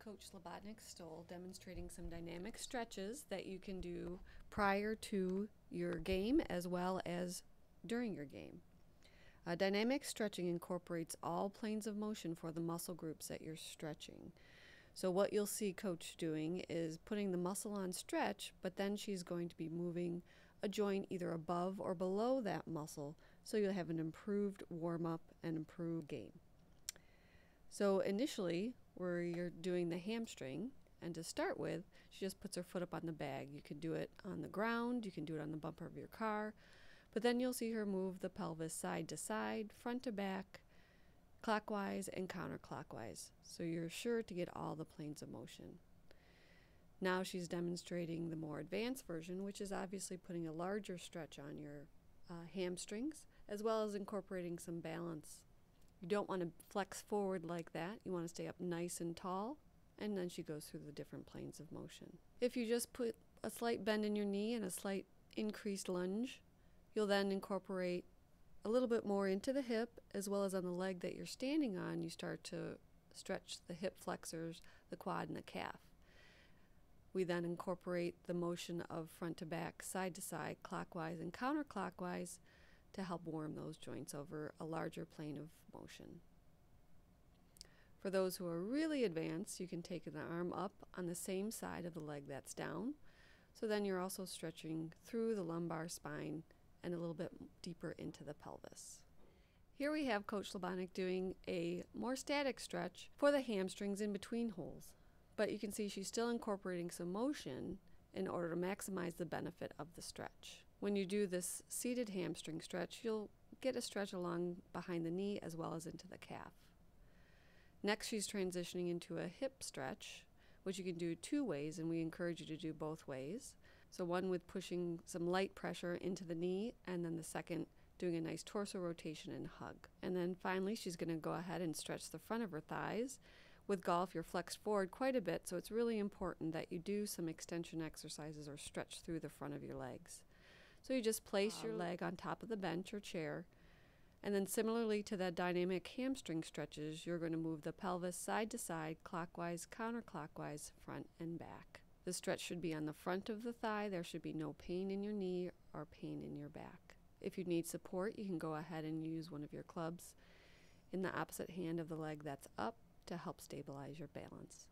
Coach Slobodnik, Stoll, demonstrating some dynamic stretches that you can do prior to your game as well as during your game. Dynamic stretching incorporates all planes of motion for the muscle groups that you're stretching. So what you'll see Coach doing is putting the muscle on stretch, but then she's going to be moving a joint either above or below that muscle, so you'll have an improved warm-up and improved game. So initially, where you're doing the hamstring, and to start with, she just puts her foot up on the bag. You can do it on the ground, you can do it on the bumper of your car, but then you'll see her move the pelvis side to side, front to back, clockwise and counterclockwise. So you're sure to get all the planes of motion. Now she's demonstrating the more advanced version, which is obviously putting a larger stretch on your hamstrings, as well as incorporating some balance. You don't want to flex forward like that. You want to stay up nice and tall, and then she goes through the different planes of motion. If you just put a slight bend in your knee and a slight increased lunge, you'll then incorporate a little bit more into the hip, as well as on the leg that you're standing on. You start to stretch the hip flexors, the quad, and the calf. We then incorporate the motion of front to back, side to side, clockwise and counterclockwise to help warm those joints over a larger plane of motion. For those who are really advanced, you can take the arm up on the same side of the leg that's down. So then you're also stretching through the lumbar spine and a little bit deeper into the pelvis. Here we have Coach Slobodnik doing a more static stretch for the hamstrings in between holds. But you can see she's still incorporating some motion in order to maximize the benefit of the stretch. When you do this seated hamstring stretch, you'll get a stretch along behind the knee as well as into the calf. Next, she's transitioning into a hip stretch, which you can do two ways, and we encourage you to do both ways. So one with pushing some light pressure into the knee, and then the second doing a nice torso rotation and hug. And then finally, she's going to go ahead and stretch the front of her thighs. With golf, you're flexed forward quite a bit, so it's really important that you do some extension exercises or stretch through the front of your legs. So you just place your leg on top of the bench or chair, and then similarly to the dynamic hamstring stretches, you're going to move the pelvis side to side, clockwise, counterclockwise, front and back. The stretch should be on the front of the thigh. There should be no pain in your knee or pain in your back. If you need support, you can go ahead and use one of your clubs in the opposite hand of the leg that's up to help stabilize your balance.